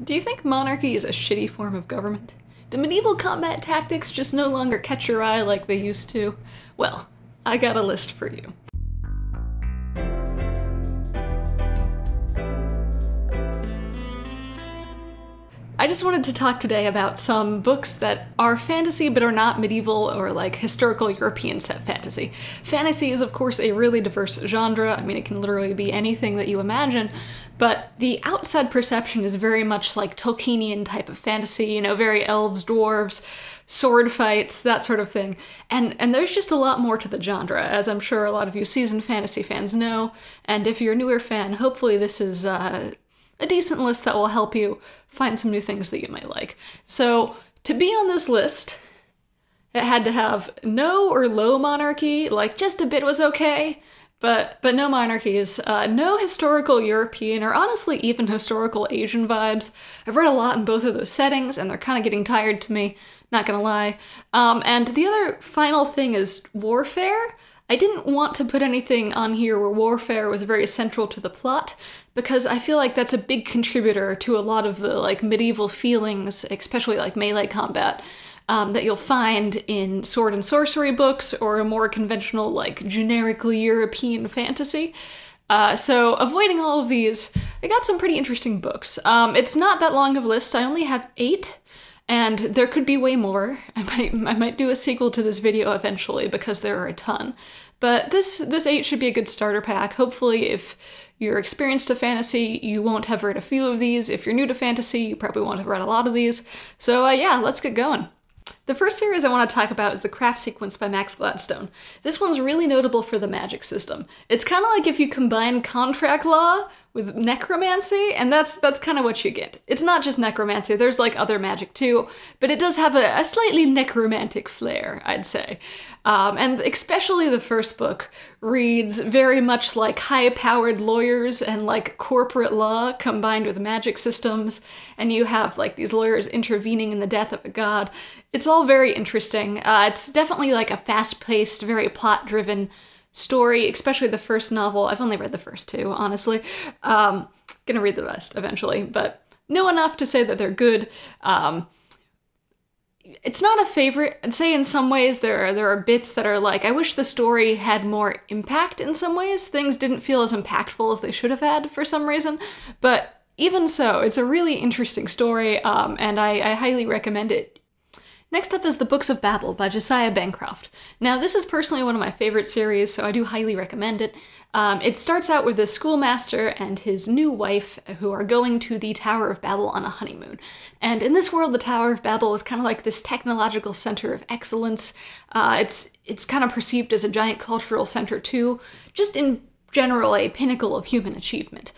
Do you think monarchy is a shitty form of government? Do medieval combat tactics just no longer catch your eye like they used to? Well, I got a list for you. I just wanted to talk today about some books that are fantasy but are not medieval or like historical European set fantasy. Fantasy is of course a really diverse genre. I mean, it can literally be anything that you imagine, but the outside perception is very much like Tolkienian type of fantasy, you know, very elves, dwarves, sword fights, that sort of thing. And there's just a lot more to the genre, as I'm sure a lot of you seasoned fantasy fans know. And if you're a newer fan, hopefully this is a decent list that will help you find some new things that you might like. So to be on this list, it had to have no or low monarchy, like just a bit was okay, but no monarchies, no historical European or honestly even historical Asian vibes. I've read a lot in both of those settings and they're kind of getting tired to me, not gonna lie. And the other final thing is warfare. I didn't want to put anything on here where warfare was very central to the plot, because I feel like that's a big contributor to a lot of the like medieval feelings, especially like melee combat, that you'll find in sword and sorcery books or a more conventional like generically European fantasy. So avoiding all of these, I got some pretty interesting books. It's not that long of a list, I only have 8. And there could be way more. I might do a sequel to this video eventually because there are a ton. But this 8 should be a good starter pack. Hopefully if you're experienced to fantasy, you won't have read a few of these. If you're new to fantasy, you probably won't have read a lot of these. So yeah, let's get going. The first series I want to talk about is the Craft Sequence by Max Gladstone. This one's really notable for the magic system. It's kind of like if you combine contract law with necromancy, and that's kind of what you get. It's not just necromancy, there's like other magic too, but it does have a slightly necromantic flair, I'd say. And especially the first book reads very much like high-powered lawyers and like corporate law combined with magic systems, and you have like these lawyers intervening in the death of a god. It's all very interesting. It's definitely like a fast-paced, very plot-driven story, especially the first novel. I've only read the first 2, honestly. Gonna read the rest eventually, but know enough to say that they're good. It's not a favorite. I'd say in some ways there are bits that are like, I wish the story had more impact in some ways. Things didn't feel as impactful as they should have had for some reason, but even so, it's a really interesting story, and I highly recommend it. Next up is The Books of Babel by Josiah Bancroft. Now, this is personally one of my favorite series, so I do highly recommend it. It starts out with a schoolmaster and his new wife who are going to the Tower of Babel on a honeymoon. And in this world, the Tower of Babel is kind of like this technological center of excellence. It's kind of perceived as a giant cultural center too, just in general a pinnacle of human achievement.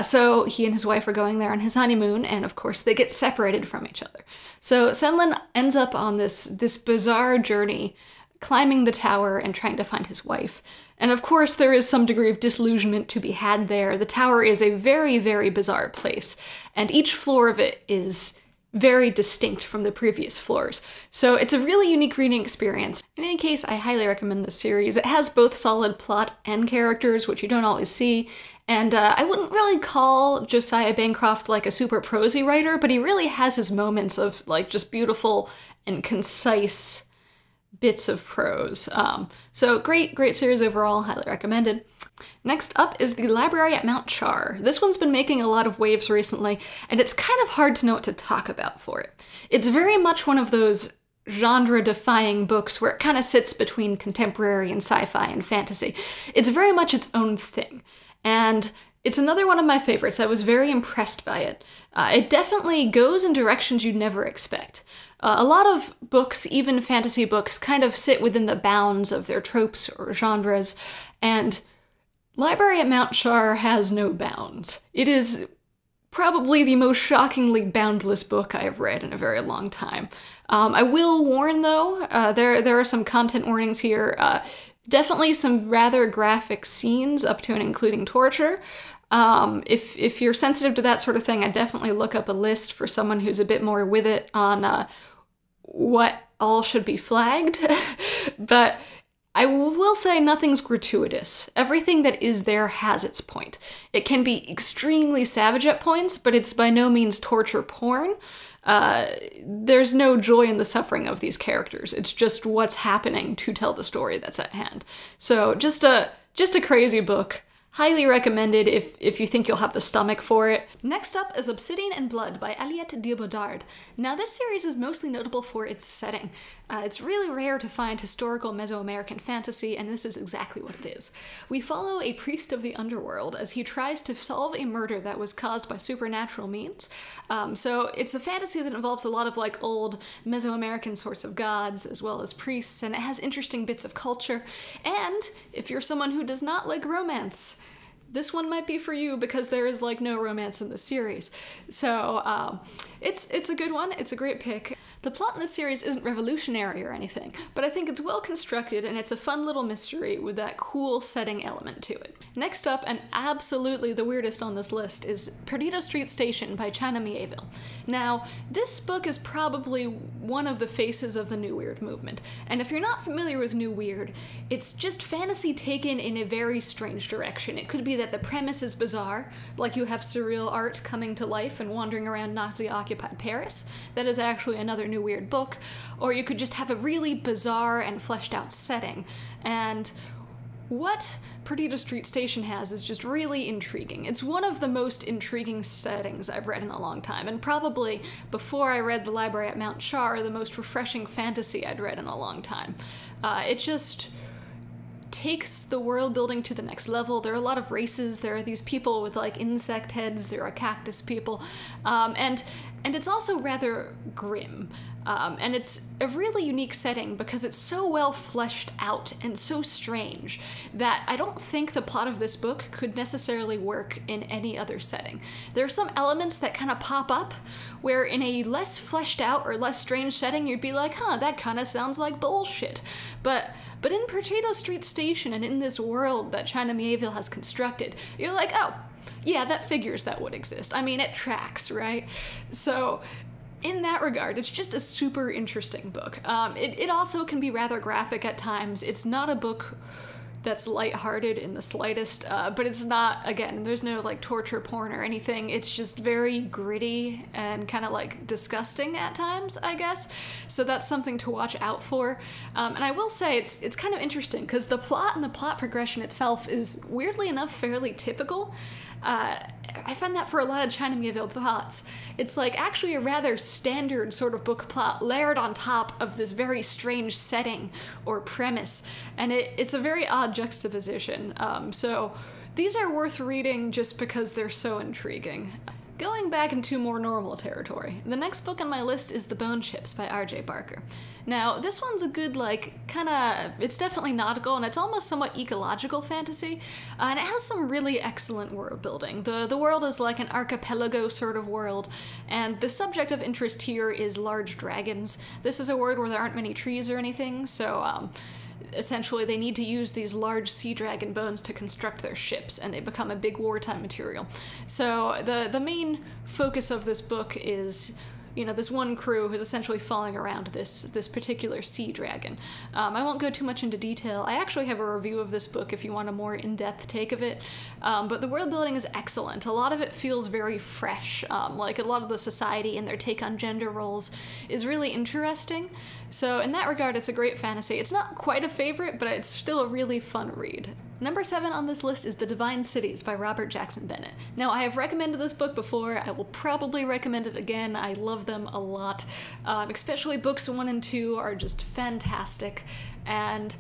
So he and his wife are going there on his honeymoon, and of course they get separated from each other. So Senlin ends up on this bizarre journey, climbing the tower and trying to find his wife. And of course there is some degree of disillusionment to be had there. The tower is a very, very bizarre place, and each floor of it is very distinct from the previous floors. So it's a really unique reading experience. In any case, I highly recommend this series. It has both solid plot and characters, which you don't always see, and I wouldn't really call Josiah Bancroft like a super prosy writer, but he really has his moments of like just beautiful and concise bits of prose. So great series overall, highly recommended. Next up is The Library at Mount Char. This one's been making a lot of waves recently, and it's kind of hard to know what to talk about for it. It's very much one of those genre-defying books where it kind of sits between contemporary and sci-fi and fantasy. It's very much its own thing, and it's another one of my favorites. I was very impressed by it. It definitely goes in directions you'd never expect. A lot of books, even fantasy books, kind of sit within the bounds of their tropes or genres, and Library at Mount Char has no bounds. It is probably the most shockingly boundless book I have read in a very long time. I will warn though, there are some content warnings here. Definitely some rather graphic scenes up to and including torture. If you're sensitive to that sort of thing, I'd definitely look up a list for someone who's a bit more with it on what all should be flagged. But I will say nothing's gratuitous. Everything that is there has its point. It can be extremely savage at points, but it's by no means torture porn. There's no joy in the suffering of these characters. It's just what's happening to tell the story that's at hand. So just a crazy book. Highly recommended if you think you'll have the stomach for it. Next up is Obsidian and Blood by Aliette de Bodard. Now this series is mostly notable for its setting. It's really rare to find historical Mesoamerican fantasy, and this is exactly what it is. We follow a priest of the underworld as he tries to solve a murder that was caused by supernatural means. So it's a fantasy that involves a lot of like old Mesoamerican sorts of gods as well as priests, and it has interesting bits of culture. And if you're someone who does not like romance, this one might be for you because there is like no romance in the series. So it's a good one. It's a great pick. The plot in this series isn't revolutionary or anything, but I think it's well constructed and it's a fun little mystery with that cool setting element to it. Next up, and absolutely the weirdest on this list, is Perdido Street Station by China Mieville. Now, this book is probably one of the faces of the New Weird movement, and if you're not familiar with New Weird, it's just fantasy taken in a very strange direction. It could be that the premise is bizarre, like you have surreal art coming to life and wandering around Nazi-occupied Paris. That is actually another New Weird book. Or you could just have a really bizarre and fleshed out setting. And what Perdido Street Station has is just really intriguing. It's one of the most intriguing settings I've read in a long time, and probably, before I read The Library at Mount Char, the most refreshing fantasy I'd read in a long time. It just takes the world building to the next level. There are a lot of races. There are these people with like insect heads. There are cactus people. And it's also rather grim. And it's a really unique setting because it's so well fleshed out and so strange that I don't think the plot of this book could necessarily work in any other setting. There are some elements that kind of pop up where in a less fleshed out or less strange setting you'd be like, huh, that kind of sounds like bullshit. But in Perdido Street Station and in this world that China Mieville has constructed, you're like, oh, yeah, that figures that would exist. I mean, it tracks, right? So in that regard, it's just a super interesting book. It also can be rather graphic at times. It's not a book that's lighthearted in the slightest, but it's not, again, there's no like torture porn or anything. It's just very gritty and kind of like disgusting at times, I guess. So that's something to watch out for. And I will say it's kind of interesting because the plot and the plot progression itself is weirdly enough fairly typical. I find that for a lot of China Mieville plots, it's like actually a rather standard sort of book plot layered on top of this very strange setting or premise, and it's a very odd juxtaposition. So these are worth reading just because they're so intriguing. Going back into more normal territory, the next book on my list is The Bone Chips by R.J. Barker. Now, this one's a good, like, it's definitely nautical, and it's almost somewhat ecological fantasy, and it has some really excellent world building. The world is like an archipelago sort of world, and the subject of interest here is large dragons. This is a world where there aren't many trees or anything, so, essentially they need to use these large sea dragon bones to construct their ships, and they become a big wartime material. So the main focus of this book is, you know, this one crew who's essentially following around this particular sea dragon. I won't go too much into detail. I actually have a review of this book if you want a more in-depth take of it, but the world building is excellent. A lot of it feels very fresh. Like a lot of the society and their take on gender roles is really interesting. So in that regard, it's a great fantasy. It's not quite a favorite, but it's still a really fun read. Number 7 on this list is The Divine Cities by Robert Jackson Bennett. Now, I have recommended this book before. I will probably recommend it again. I love them a lot. Especially books 1 and 2 are just fantastic. And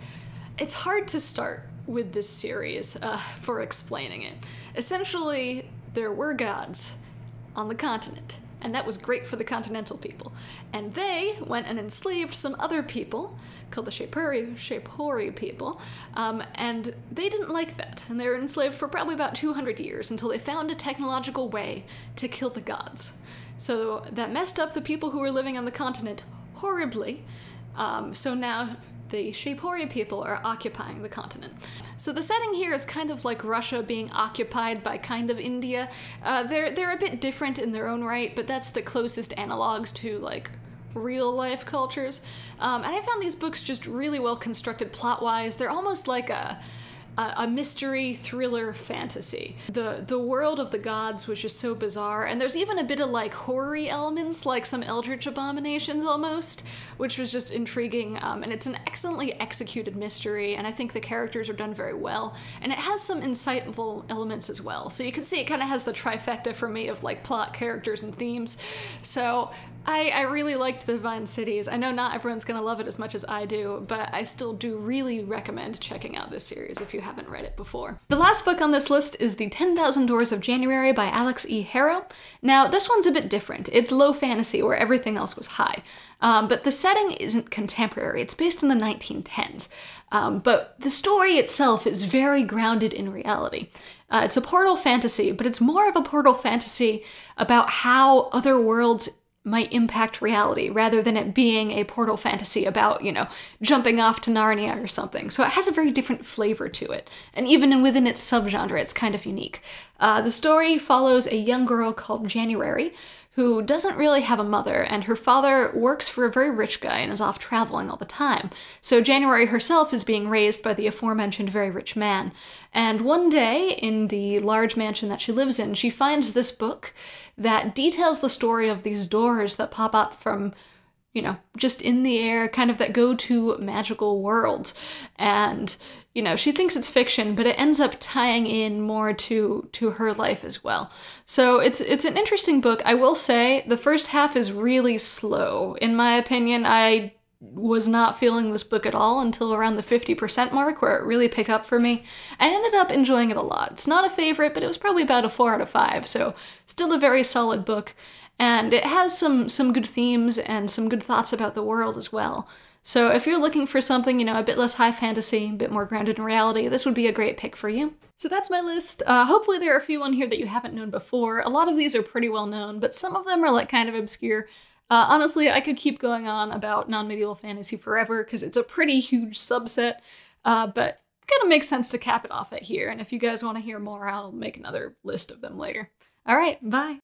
it's hard to start with this series for explaining it. Essentially, there were gods on the continent, and that was great for the continental people. And they went and enslaved some other people, called the Shapori people, and they didn't like that, and they were enslaved for probably about 200 years until they found a technological way to kill the gods. So that messed up the people who were living on the continent horribly, so now the Shapori people are occupying the continent. So the setting here is kind of like Russia being occupied by kind of India. They're a bit different in their own right, but that's the closest analogs to like real life cultures. And I found these books just really well constructed plot-wise. They're almost like a mystery thriller fantasy. The world of the gods was just so bizarre, and there's even a bit of like horror-y elements, like some eldritch abominations almost, which was just intriguing. And it's an excellently executed mystery, and I think the characters are done very well, and it has some insightful elements as well. So you can see it kind of has the trifecta for me of like plot, characters, and themes. So I really liked The Divine Cities. I know not everyone's gonna love it as much as I do, but I still do really recommend checking out this series if you haven't read it before. The last book on this list is The 10,000 Doors of January by Alix E. Harrow. Now, this one's a bit different. It's low fantasy where everything else was high. But the setting isn't contemporary. It's based in the 1910s. But the story itself is very grounded in reality. It's a portal fantasy, but it's more of a portal fantasy about how other worlds might impact reality rather than it being a portal fantasy about, you know, jumping off to Narnia or something. So it has a very different flavor to it. And even within its subgenre, it's kind of unique. The story follows a young girl called January who doesn't really have a mother, and her father works for a very rich guy and is off traveling all the time. So January herself is being raised by the aforementioned very rich man. And one day, in the large mansion that she lives in, she finds this book that details the story of these doors that pop up from, you know, just in the air, kind of that go to magical worlds. And, you know, she thinks it's fiction, but it ends up tying in more to her life as well. So it's an interesting book. I will say the first half is really slow. In my opinion, I was not feeling this book at all until around the 50% mark, where it really picked up for me. I ended up enjoying it a lot. It's not a favorite, but it was probably about a 4 out of 5, so still a very solid book. And it has some good themes and some good thoughts about the world as well. So if you're looking for something, you know, a bit less high fantasy, a bit more grounded in reality, this would be a great pick for you. So that's my list. Hopefully there are a few on here that you haven't known before. A lot of these are pretty well known, but some of them are like kind of obscure. Honestly, I could keep going on about non-medieval fantasy forever because it's a pretty huge subset, but it kind of makes sense to cap it off at here. And if you guys want to hear more, I'll make another list of them later. All right, bye.